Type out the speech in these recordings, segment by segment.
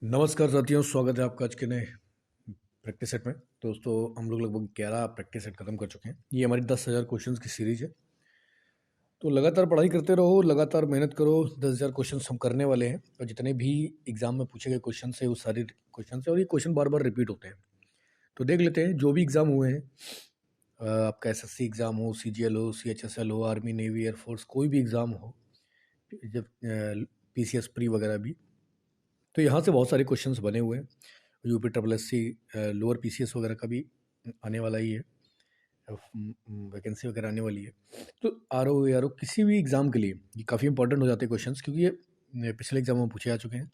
नमस्कार साथियों, स्वागत है आपका आज के नए प्रैक्टिस सेट में। दोस्तों, हम लोग लगभग 11 प्रैक्टिस सेट खत्म कर चुके हैं। ये हमारी 10,000 क्वेश्चंस की सीरीज है। तो लगातार पढ़ाई करते रहो, लगातार मेहनत करो। 10,000 क्वेश्चंस हम करने वाले हैं और जितने भी एग्जाम में पूछे गए क्वेश्चन है वो सारे क्वेश्चन है और ये क्वेश्चन बार बार रिपीट होते हैं। तो देख लेते हैं जो भी एग्जाम हुए हैं, आपका एसएससी एग्जाम हो, सीजीएल हो, सीएचएसएल हो, आर्मी नेवी एयरफोर्स, कोई भी एग्जाम हो, जब पीसीएस प्री वगैरह भी, तो यहाँ से बहुत सारे क्वेश्चंस बने हुए हैं। UP triple S C, lower PCS वगैरह का भी आने वाला ही है, वैकेंसी वगैरह आने वाली है। तो आर ओ आर ओ किसी भी एग्ज़ाम के लिए ये काफ़ी इंपॉर्टेंट हो जाते हैं क्वेश्चंस, क्योंकि ये पिछले एग्जाम में पूछे आ चुके हैं।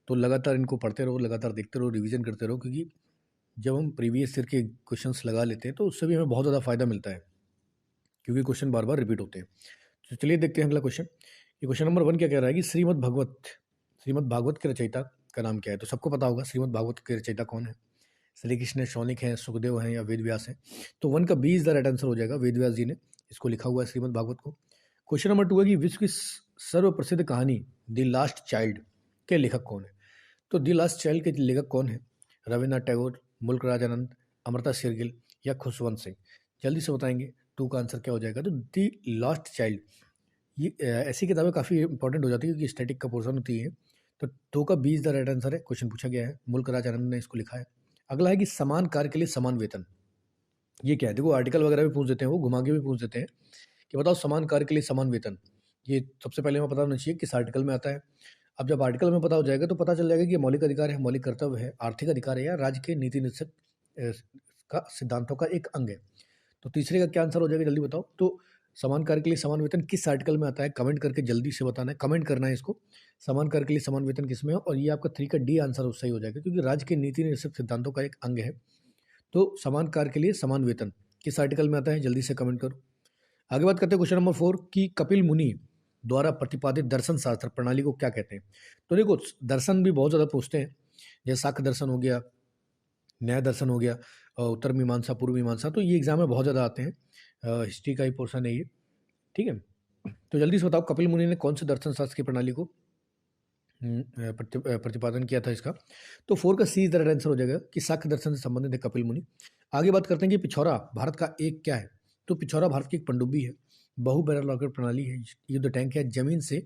तो लगातार इनको पढ़ते रहो, लगातार देखते रहो, रिवीजन करते रहो, क्योंकि जब हम प्रीवियस ईयर के क्वेश्चंस लगा लेते हैं तो उससे भी हमें बहुत ज़्यादा फायदा मिलता है, क्योंकि क्वेश्चन बार बार रिपीट होते हैं। तो चलिए देखते हैं अगला क्वेश्चन। ये क्वेश्चन नंबर 1 क्या कह रहा है कि श्रीमद् भागवत के रचयिता का नाम क्या है। तो सबको पता होगा श्रीमद् भागवत के रचयिता कौन है। श्री कृष्ण है, शौनिक है, सुखदेव हैं या वेद व्यास हैं। तो 1 का B is the right answer हो जाएगा। वेद व्यास जी ने इसको लिखा हुआ है श्रीमद् भागवत को। क्वेश्चन नंबर 2 है कि विश्व की सर्व प्रसिद्ध कहानी द लास्ट चाइल्ड के लेखक कौन है। तो द लास्ट चाइल्ड के लेखक कौन है? रविन्द्रनाथ टैगोर, मुल्क राज आनंद, अमृता शेरगिल या खुशवंत सिंह। जल्दी से बताएंगे 2 का आंसर क्या हो जाएगा। तो द लास्ट चाइल्ड, ये ऐसी किताबें काफ़ी इंपॉर्टेंट हो जाती है क्योंकि स्टैटिक का पोर्शन होती है। तो 2 का B is the right answer है। क्वेश्चन पूछा गया है, मुल्क राज आनंद ने इसको लिखा है। अगला है कि समान कार्य के लिए समान वेतन, ये क्या है? देखो, आर्टिकल वगैरह भी पूछ देते हैं, वो घुमा के भी पूछ देते हैं कि बताओ समान कार्य के लिए समान वेतन। ये सबसे पहले हमें पता होना चाहिए किस आर्टिकल में आता है। अब जब आर्टिकल में पता हो जाएगा तो पता चल जाएगा कि ये मौलिक अधिकार है, मौलिक कर्तव्य है, आर्थिक अधिकार है या राज्य के नीति निश्चित का सिद्धांतों का एक अंग है। तो तीसरे का क्या आंसर हो जाएगा, जल्दी बताओ। तो समान कार्य के लिए समान वेतन किस आर्टिकल में आता है? कमेंट करके जल्दी से बताना है, कमेंट करना है इसको। समान कार्य के लिए समान वेतन किस में है? और ये आपका 3 का डी आंसर सही हो जाएगा, क्योंकि राज्य के नीति निश्चित सिद्धांतों का एक अंग है। तो समान कार्य के लिए समान वेतन किस आर्टिकल में आता है? जल्दी से कमेंट करो। आगे बात करते हैं क्वेश्चन नंबर 4 की कपिल मुनि द्वारा प्रतिपादित दर्शन शास्त्र प्रणाली को क्या कहते हैं। तो देखो, दर्शन भी बहुत ज़्यादा पूछते हैं, जैसे शाक्य दर्शन हो गया, न्याय दर्शन हो गया, उत्तर मीमांसा, पूर्व मीमांसा। तो ये एग्जाम में बहुत ज़्यादा आते हैं, हिस्ट्री का ही पोर्शन है ये, ठीक है। तो जल्दी से बताओ कपिल मुनि ने कौन से दर्शन शास्त्र की प्रणाली को प्रतिपादन किया था इसका। तो 4 का सी इज द राइट आंसर हो जाएगा कि शाक्य दर्शन से संबंधित है कपिल मुनि। आगे बात करते हैं कि पिछौरा भारत का एक क्या है। तो पिछौरा भारत की एक पनडुब्बी है, बहु बैरल रॉकेट प्रणाली है, युद्ध टैंक है, जमीन से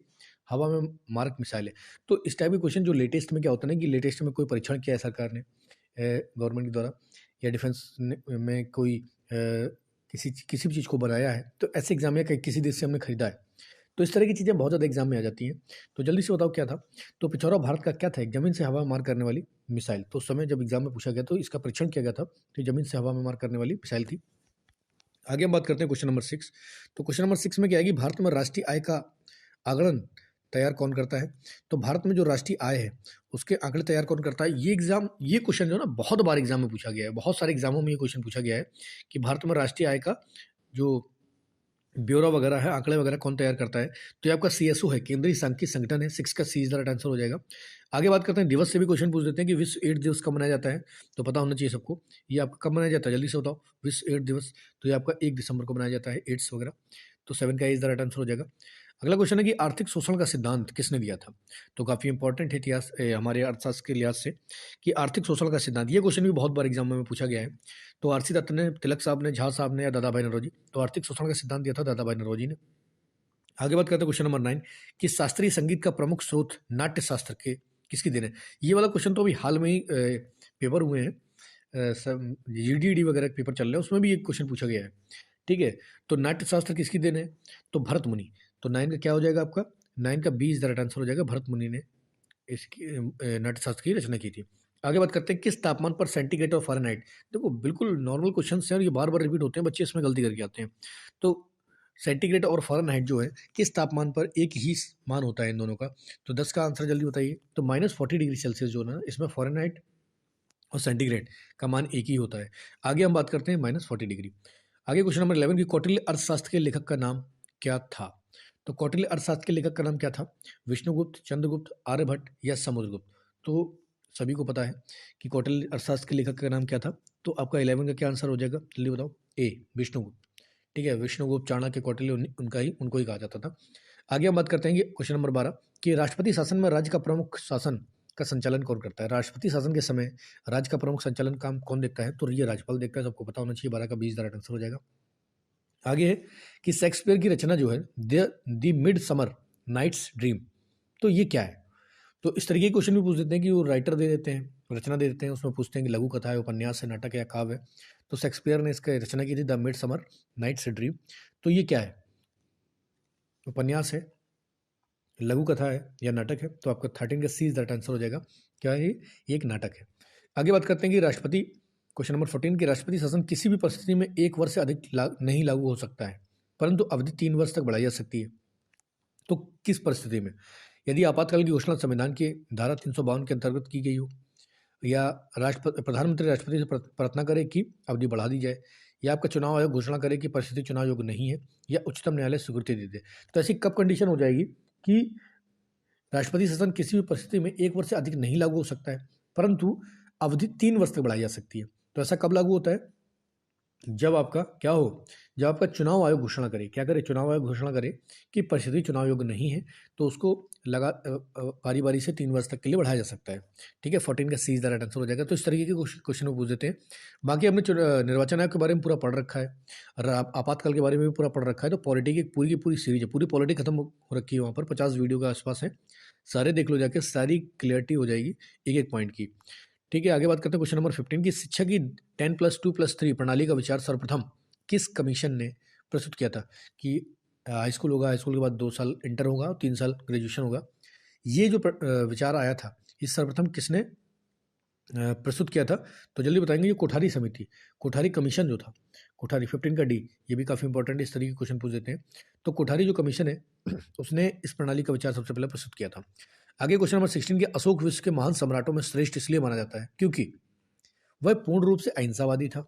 हवा में मारक मिसाइल है। तो इस टाइप के क्वेश्चन जो लेटेस्ट में क्या होता है ना, कि लेटेस्ट में कोई परीक्षण किया है सरकार ने गवर्नमेंट के द्वारा, या डिफेंस में कोई किसी भी चीज़ को बनाया है, तो ऐसे एग्जाम या किसी देश से हमने खरीदा है। तो इस तरह की चीज़ें बहुत ज़्यादा एग्जाम में आ जाती हैं। तो जल्दी से बताओ क्या था। तो पिछौरा भारत का क्या था? एक जमीन से हवा में मार करने वाली मिसाइल। तो उस समय जब एग्जाम में पूछा गया तो इसका परीक्षण किया गया था, तो जमीन से हवा में मार करने वाली मिसाइल थी। आगे हम बात करते हैं क्वेश्चन नंबर 6। तो क्वेश्चन नंबर 6 में क्या है कि भारत में राष्ट्रीय आय का आकलन तैयार कौन करता है। तो भारत में जो राष्ट्रीय आय है उसके आंकड़े तैयार कौन करता है। ये क्वेश्चन जो है ना, बहुत बार एग्जाम में पूछा गया है, बहुत सारे एग्जामों में ये क्वेश्चन पूछा गया है कि भारत में राष्ट्रीय आय का जो ब्यौरा वगैरह है, आंकड़े वगैरह कौन तैयार करता है। तो ये आपका सीएसओ है, केंद्रीय सांख्यिकी संगठन है। 6 का सी इज द राइट आंसर हो जाएगा। आगे बात करते हैं दिवस से भी क्वेश्चन पूछ देते हैं कि विश्व एड्स दिवस कब मनाया जाता है। तो पता होना चाहिए सबको, ये आपका कब मनाया जाता है, जल्दी से बताओ। विश्व एड्स दिवस, तो ये आपका 1 दिसंबर को मनाया जाता है, एड्स वगैरह। तो 7 का इज द राइट आंसर हो जाएगा। अगला क्वेश्चन है कि आर्थिक शोषण का सिद्धांत किसने दिया था। तो काफ़ी इंपॉर्टेंट है इतिहास, हमारे अर्थशास्त्र के लिहाज से, कि आर्थिक शोषण का सिद्धांत, ये क्वेश्चन भी बहुत बार एग्जाम में पूछा गया है। तो आरसी दत्त ने, तिलक साहब ने, झा साहब ने या दादा भाई नौरोजी। तो आर्थिक शोषण का सिद्धांत दिया था दादा भाई नौरोजी ने। आगे बात करते हैं क्वेश्चन नंबर 9 कि शास्त्रीय संगीत का प्रमुख स्रोत नाट्य शास्त्र के किसकी देन है। ये वाला क्वेश्चन तो अभी हाल में ही पेपर हुए हैं, जीडीडी वगैरह के पेपर चल रहे हैं, उसमें भी ये क्वेश्चन पूछा गया है, ठीक है। तो नाट्य शास्त्र किसकी देन है। तो भरत मुनि। तो 9 का क्या हो जाएगा आपका, 9 का B is the right answer हो जाएगा। भरत मुनि ने इसकी नाट्य शास्त्र की रचना की थी। आगे बात करते हैं किस तापमान पर सेंटीग्रेड और फ़ारेनहाइट। देखो, बिल्कुल नॉर्मल क्वेश्चन हैं और ये बार बार रिपीट होते हैं, बच्चे इसमें गलती करके आते हैं। तो सेंटीग्रेड और फ़ारेनहाइट जो है, किस तापमान पर एक ही मान होता है इन दोनों का। तो 10 का आंसर जल्दी बताइए। तो -40 डिग्री सेल्सियस जो है ना, इसमें फ़ारेनहाइट और सेंटीग्रेड का मान एक ही होता है। आगे हम बात करते हैं -40 डिग्री। आगे क्वेश्चन नंबर 11 की कौटिल्य अर्थशास्त्र के लेखक का नाम क्या था। तो कौटिल्य अर्थशास्त्र के लेखक का नाम क्या था। विष्णुगुप्त, चंद्रगुप्त, आर्यभट्ट या समुद्रगुप्त। तो सभी को पता है कि कौटिल्य अर्थशास्त्र के लेखक का नाम क्या था। तो आपका 11 का क्या आंसर हो जाएगा, जल्दी बताओ। ए, विष्णुगुप्त, ठीक है। विष्णुगुप्त, चाणक्य, कौटिल्य, उनको ही कहा जाता था। आगे हम बात करते हैं कि क्वेश्चन नंबर 12 कि राष्ट्रपति शासन में राज्य का प्रमुख शासन का संचालन कौन करता है? राष्ट्रपति शासन के समय राज्य का प्रमुख संचालन काम कौन देखता है? तो ये राज्यपाल देखता है। सबको पता होना चाहिए। 12 का 20 राइट आंसर हो जाएगा। आगे है कि शेक्सपियर की रचना जो है the midsummer night's dream, तो ये क्या है? तो इस तरीके के क्वेश्चन भी पूछ देते हैं कि वो राइटर दे देते हैं, रचना दे देते हैं, उसमें पूछते हैं कि लघु कथा है, उपन्यास है, नाटक है या काव्य है। तो शेक्सपियर ने इसका रचना की थी the midsummer night's dream. तो ये क्या है? उपन्यास है, लघु कथा है या नाटक है? तो आपका 13 का सी इज दैट आंसर हो जाएगा। क्या है? ये एक नाटक है। आगे बात करते हैं कि राष्ट्रपति, क्वेश्चन नंबर 14 की राष्ट्रपति शासन किसी भी परिस्थिति में 1 वर्ष से अधिक नहीं लागू हो सकता है, परंतु अवधि 3 वर्ष तक बढ़ाई जा सकती है। तो किस परिस्थिति में? यदि आपातकाल की घोषणा संविधान की धारा 352 के अंतर्गत की गई हो, या प्रधानमंत्री राष्ट्रपति से प्रार्थना करे कि अवधि बढ़ा दी जाए, या आपका चुनाव आयोग घोषणा करे कि परिस्थिति चुनाव योग्य नहीं है, या उच्चतम न्यायालय स्वीकृति दे दे। तो ऐसी कब कंडीशन हो जाएगी कि राष्ट्रपति शासन किसी भी परिस्थिति में 1 वर्ष से अधिक नहीं लागू हो सकता है, परंतु अवधि 3 वर्ष तक बढ़ाई जा सकती है? तो ऐसा कब लागू होता है? जब आपका क्या हो, जब आपका चुनाव आयोग घोषणा करे, क्या करे? चुनाव आयोग घोषणा करे कि परिस्थिति चुनाव योग्य नहीं है, तो उसको बारी बारी से 3 वर्ष तक के लिए बढ़ाया जा सकता है। ठीक है, 14 का सी इज द राइट आंसर हो जाएगा। तो इस तरीके के क्वेश्चन वो पूछ देते हैं। बाकी हमने निर्वाचन आयोग के बारे में पूरा पढ़ रखा है और आपातकाल के बारे में भी पूरा पढ़ रखा है। तो पॉलिटी की पूरी सीरीज है, पूरी पॉलिटी खत्म हो रखी है, वहाँ पर 50 वीडियो के आसपास है, सारे देख लो जाके, सारी क्लियरिटी हो जाएगी एक एक पॉइंट की। ठीक है, आगे बात करते हैं क्वेश्चन नंबर 15 की शिक्षा की 10+2+3 प्रणाली का विचार सर्वप्रथम किस कमीशन ने प्रस्तुत किया था? कि हाई स्कूल होगा, हाई स्कूल के बाद 2 साल इंटर होगा और 3 साल ग्रेजुएशन होगा। ये जो विचार आया था, ये सर्वप्रथम किसने प्रस्तुत किया था? तो जल्दी बताएंगे। ये कोठारी समिति, कोठारी कमीशन जो था, कोठारी 15 का डी, ये भी काफ़ी इंपॉर्टेंट है, इस तरीके के क्वेश्चन पूछ देते हैं। तो कोठारी जो कमीशन है उसने इस प्रणाली का विचार सबसे पहले प्रस्तुत किया था। आगे क्वेश्चन नंबर 16 के अशोक विश्व के महान सम्राटों में श्रेष्ठ इसलिए माना जाता है क्योंकि वह पूर्ण रूप से अहिंसावादी था,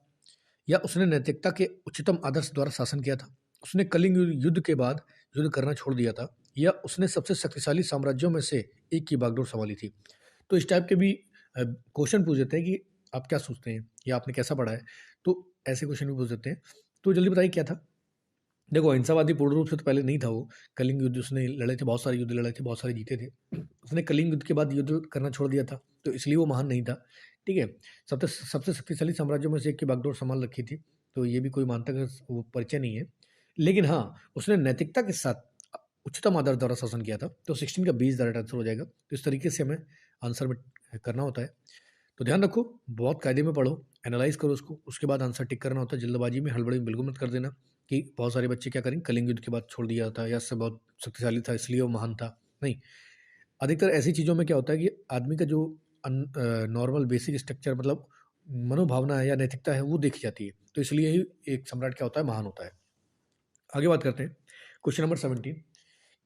या उसने नैतिकता के उच्चतम आदर्श द्वारा शासन किया था, उसने कलिंग युद्ध के बाद युद्ध करना छोड़ दिया था, या उसने सबसे शक्तिशाली साम्राज्यों में से एक की बागडोर संभाली थी। तो इस टाइप के भी क्वेश्चन पूछ देते हैं कि आप क्या सोचते हैं या आपने कैसा पढ़ा है, तो ऐसे क्वेश्चन भी पूछ देते हैं। तो जल्दी बताइए क्या था? देखो, अहिंसावादी पूर्ण रूप से तो पहले नहीं था वो। कलिंग युद्ध उसने लड़े थे, बहुत सारे युद्ध लड़े थे, बहुत सारे जीते थे। उसने कलिंग युद्ध के बाद युद्ध करना छोड़ दिया था, तो इसलिए वो महान नहीं था। ठीक है, सबसे शक्तिशाली साम्राज्यों में से एक की बागडोर संभाल रखी थी, तो ये भी कोई मानता का वो परिचय नहीं है। लेकिन हाँ, उसने नैतिकता के साथ उच्चतम आदर्श द्वारा शासन किया था। तो 16 का 20 राइट आंसर हो जाएगा। तो इस तरीके से हमें आंसर में करना होता है। तो ध्यान रखो, बहुत कायदे में पढ़ो, एनालाइज करो उसको, उसके बाद आंसर टिक करना होता है। जल्दबाजी में, हड़बड़ी में बिल्कुल मत कर देना कि बहुत सारे बच्चे क्या करेंगे, कलिंग युद्ध के बाद छोड़ दिया था, या सब बहुत शक्तिशाली था इसलिए वो महान था। नहीं, अधिकतर ऐसी चीज़ों में क्या होता है कि आदमी का जो नॉर्मल बेसिक स्ट्रक्चर, मतलब मनोभावना है या नैतिकता है, वो देखी जाती है। तो इसलिए ही एक सम्राट क्या होता है, महान होता है। आगे बात करते हैं क्वेश्चन नंबर 17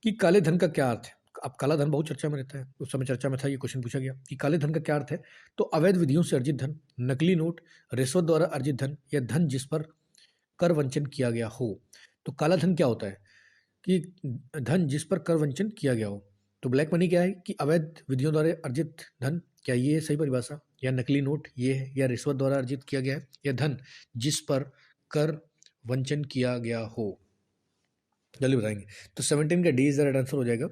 कि काले धन का क्या अर्थ है? अब काला धन बहुत चर्चा में रहता है, उस समय चर्चा में था, ये क्वेश्चन पूछा गया कि काले धन का क्या अर्थ है? तो अवैध विधियों से अर्जित धन, नकली नोट, रिश्वत द्वारा अर्जित धन, या धन जिस पर कर वंचन किया गया हो। तो काला धन क्या होता है? कि धन जिस पर कर वंचन किया गया हो। तो ब्लैक मनी क्या है? कि अवैध विधियों द्वारा अर्जित धन, क्या ये है सही परिभाषा? या नकली नोट ये है, या रिश्वत द्वारा अर्जित किया गया है, या धन जिस पर कर वंचन किया गया हो? जल्दी बताएंगे। तो 17 का D is the right answer हो जाएगा,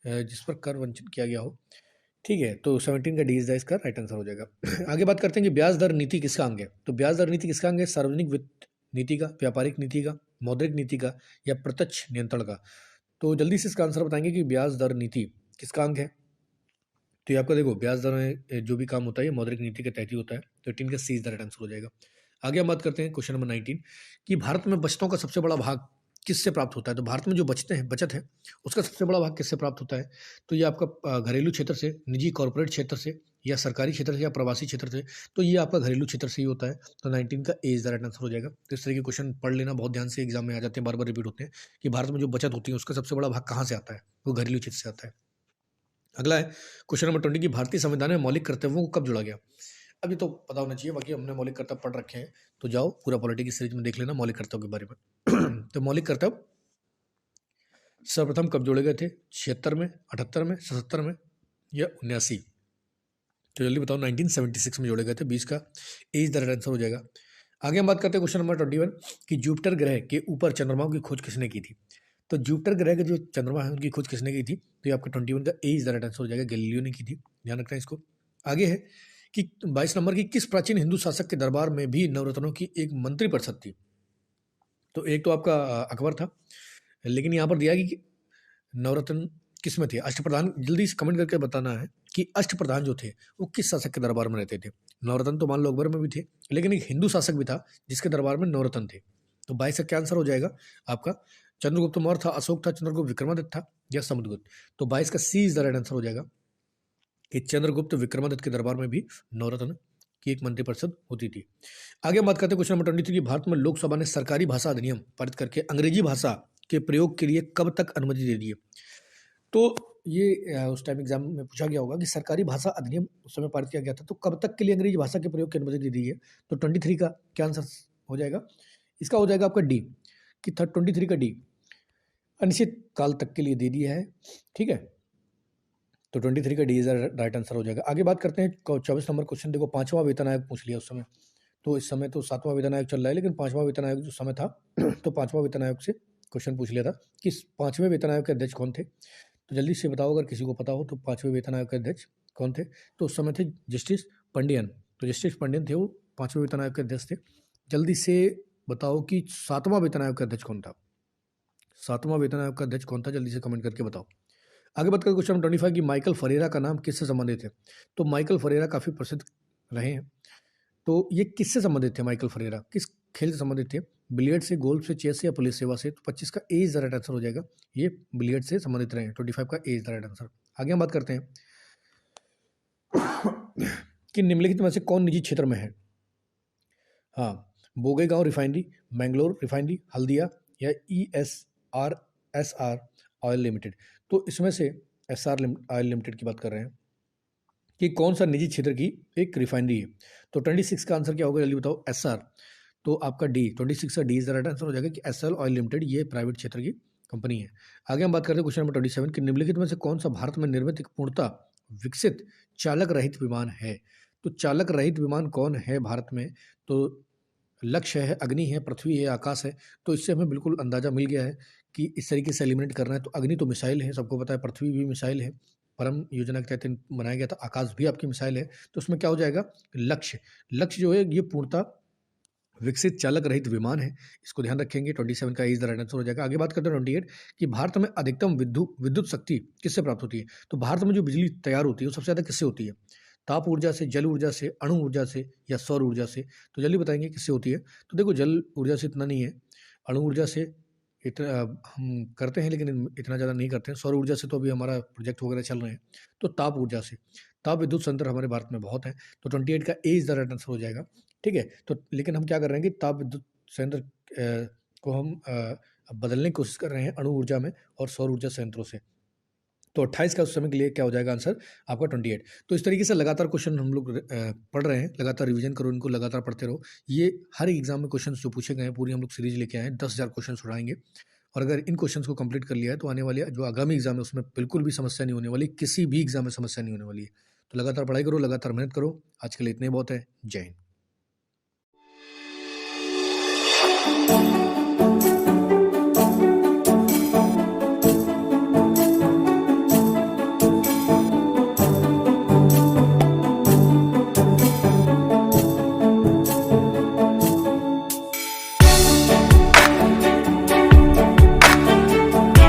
जिस पर कर वंचन किया गया हो। ठीक है, तो 17 का डी इज द इसका राइट आंसर हो जाएगा। आगे बात करते हैं कि ब्याज दर नीति किसका अंग है? तो ब्याज दर नीति किसका अंग है? सार्वजनिक वित्त नीति का, व्यापारिक नीति का, मौद्रिक नीति का, या प्रत्यक्ष नियंत्रण का? तो जल्दी से इसका आंसर बताएंगे कि ब्याज दर नीति किसका अंग है। तो ये आपका देखो, ब्याज दर में जो भी काम होता है ये मौद्रिक नीति के तहत ही होता है। तो 18 का सी इज द राइट आंसर हो जाएगा। आगे हम बात करते हैं क्वेश्चन नंबर 19 कि भारत में बचतों का सबसे बड़ा भाग किससे प्राप्त होता है? तो भारत में जो बचत है उसका सबसे बड़ा भाग किससे प्राप्त होता है? तो ये आपका घरेलू क्षेत्र से, निजी कॉर्पोरेट क्षेत्र से, या सरकारी क्षेत्र से, या प्रवासी क्षेत्र से। तो ये आपका घरेलू क्षेत्र से ही होता है। तो 19 का ए इज द राइट आंसर हो जाएगा। तो इस तरह के क्वेश्चन पढ़ लेना, बहुत ध्यान से एग्जाम में आ जाते हैं, बार बार रिपीट होते हैं कि भारत में जो बचत होती है उसका सबसे बड़ा भाग कहाँ से आता है? वो घरेलू क्षेत्र से आता है। अगला है क्वेश्चन नंबर 20 की भारतीय संविधान में मौलिक कर्तव्यों को कब जोड़ा गया? अभी तो पता होना चाहिए, बाकी हमने मौलिक कर्तव्य पढ़ रखे हैं, तो जाओ पूरा पॉलिटी की सीरीज में देख लेना मौलिक कर्तव्य के बारे में। तो मौलिक कर्तव्य सर्वप्रथम कब जोड़े गए थे? 76 में, 78 में, 77 में, या 79? तो जल्दी बताओ। 1976 में जोड़े गए थे। 20 का ए इज द राइट आंसर हो जाएगा। आगे हम बात करते हैं क्वेश्चन नंबर 21 कि जुपिटर ग्रह के ऊपर चंद्रमाओं की खोज किसने की थी? तो जुपिटर ग्रह के जो चंद्रमा है उनकी खोज किसने की थी? तो ये आपका 21 का ए इज द राइट आंसर हो जाएगा, गैलीलियो ने की थी। ध्यान रखना है इसको। आगे है कि 22 नंबर की किस प्राचीन हिंदू शासक के दरबार में भी नवरत्नों की एक मंत्री परिषद थी? तो एक तो आपका अकबर था, लेकिन यहाँ पर दिया कि नवरत्न किस में थे? अष्टप्रधान, जल्दी से कमेंट करके बताना है कि अष्टप्रधान जो थे वो किस शासक के दरबार में रहते थे? नवरत्न तो मान लो अकबर में भी थे, लेकिन एक हिंदू शासक भी था जिसके दरबार में नवरत्न थे। तो 22 का क्या आंसर हो जाएगा आपका? चंद्रगुप्त मौर्य था, अशोक था, चंद्रगुप्त विक्रमादित्य था या समुद्रगुप्त? तो 22 का सी इज द राइट आंसर हो जाएगा कि चंद्रगुप्त विक्रमादित्य के दरबार में भी नवरत्न की एक मंत्रिपरिषद होती थी। आगे हम बात करते हैं क्वेश्चन नंबर 23 की भारत में लोकसभा ने सरकारी भाषा अधिनियम पारित करके अंग्रेजी भाषा के प्रयोग के लिए कब तक अनुमति दे दी है? तो ये उस टाइम एग्जाम में पूछा गया होगा कि सरकारी भाषा अधिनियम उस समय पारित किया गया था, तो कब तक के लिए अंग्रेजी भाषा के प्रयोग की अनुमति दे दी है? तो 23 का क्या आंसर हो जाएगा? इसका हो जाएगा आपका डी, कि 23 का डी, अनिश्चित काल तक के लिए दे दिया है। ठीक है, तो 23 का डी इज राइट आंसर हो जाएगा। आगे बात करते हैं 24 नंबर क्वेश्चन। देखो, 5वां वेतन आयोग पूछ लिया उस समय, तो इस समय तो 7वां वेतन आयोग चल रहा है, लेकिन 5वां वेतन आयोग जो समय था तो 5वां वेतन आयोग से क्वेश्चन पूछ लिया था कि 5वें वेतन आयोग के अध्यक्ष कौन थे? तो जल्दी से बताओ अगर किसी को पता हो तो 5वें वेतन आयोग के अध्यक्ष कौन थे? तो उस समय थे जस्टिस पंडियन। तो जस्टिस पंडियन थे वो 5वें वेतन आयोग के अध्यक्ष थे। जल्दी से बताओ कि 7वां वेतन आयोग का अध्यक्ष कौन था? 7वां वेतन आयोग का अध्यक्ष कौन था? जल्दी से कमेंट करके बताओ। आगे बात करें क्वेश्चन नंबर 25 की माइकल फरेरा का नाम किससे संबंधित है? तो माइकल फरेरा काफ़ी प्रसिद्ध रहे हैं, तो ये किससे संबंधित थे? माइकल फरेरा किस खेल से संबंधित थे? बिलियर्ड से, गोल्फ से, चेस से या पुलिस सेवा से? तो 25 का ए इज द राइट आंसर हो जाएगा, ये बिलियर्ड से संबंधित रहे हैं। 25 का ए इज द राइट आंसर। आगे हम बात करते हैं कि निम्नलिखित में से कौन निजी क्षेत्र में है? हाँ, बोगईगांव रिफाइनरी, मैंगलोर रिफाइनरी, हल्दिया या ESR ऑयल लिमिटेड? तो इसमें से SR ऑयल लिमिटेड की बात कर रहे हैं कि कौन सा निजी क्षेत्र की एक रिफाइनरी है? तो 26 का आंसर क्या होगा? जल्दी बताओ। SR, तो आपका डी, 26 का D is the right answer हो जाएगा कि SR ऑयल लिमिटेड ये प्राइवेट क्षेत्र की कंपनी है। आगे हम बात करते हैं क्वेश्चन नंबर 27 कि निम्नलिखित में से कौन सा भारत में निर्मित एक पूर्णतः विकसित चालक रहित विमान है? तो चालक रहित विमान कौन है भारत में? तो लक्ष्य है, अग्नि है, पृथ्वी है, आकाश है। तो इससे हमें बिल्कुल अंदाजा मिल गया है कि इस तरीके से एलिमिनेट करना है। तो अग्नि तो मिसाइल है, सबको पता है, पृथ्वी भी मिसाइल है, परम योजना के तहत बनाया गया था, आकाश भी आपकी मिसाइल है। तो उसमें क्या हो जाएगा? लक्ष्य। लक्ष्य जो है ये पूर्णतः विकसित चालक रहित विमान है, इसको ध्यान रखेंगे। 27 का इज द राइट आंसर हो जाएगा। आगे बात करते हैं 28 कि भारत में अधिकतम विद्युत शक्ति किससे प्राप्त होती है? तो भारत में जो बिजली तैयार होती है वो सबसे ज़्यादा किससे होती है? ताप ऊर्जा से, जल ऊर्जा से, अणु ऊर्जा से या सौर ऊर्जा से? तो जल्दी बताएंगे किससे होती है। तो देखो, जल ऊर्जा से इतना नहीं है, अणु ऊर्जा से इतना हम करते हैं, लेकिन इतना ज़्यादा नहीं करते हैं। सौर ऊर्जा से तो अभी हमारा प्रोजेक्ट वगैरह चल रहे हैं। तो ताप ऊर्जा से, ताप विद्युत संयंत्र हमारे भारत में बहुत है। तो 28 का ए इज द राइट आंसर हो जाएगा। ठीक है, तो लेकिन हम क्या कर रहे हैं कि ताप विद्युत संयंत्र को हम बदलने की कोशिश कर रहे हैं अणु ऊर्जा में और सौर ऊर्जा संयंत्रों से। तो 28 का उस समय के लिए क्या हो जाएगा आंसर आपका 28। तो इस तरीके से लगातार क्वेश्चन हम लोग पढ़ रहे हैं, लगातार रिवीजन करो, इनको लगातार पढ़ते रहो। ये हर एक एग्जाम में क्वेश्चन जो पूछे गए हैं पूरी हम लोग सीरीज लेके आए हैं, 10,000 क्वेश्चन उड़ाएंगे। और अगर इन क्वेश्चन को कंप्लीट कर लिया है तो आने वाले जो आगामी एग्जाम है उसमें बिल्कुल भी समस्या नहीं होने वाली, किसी भी एग्जाम में समस्या नहीं होने वाली है। तो लगातार पढ़ाई करो, लगातार मेहनत करो। आज के लिए इतने बहुत है। जय हिंद।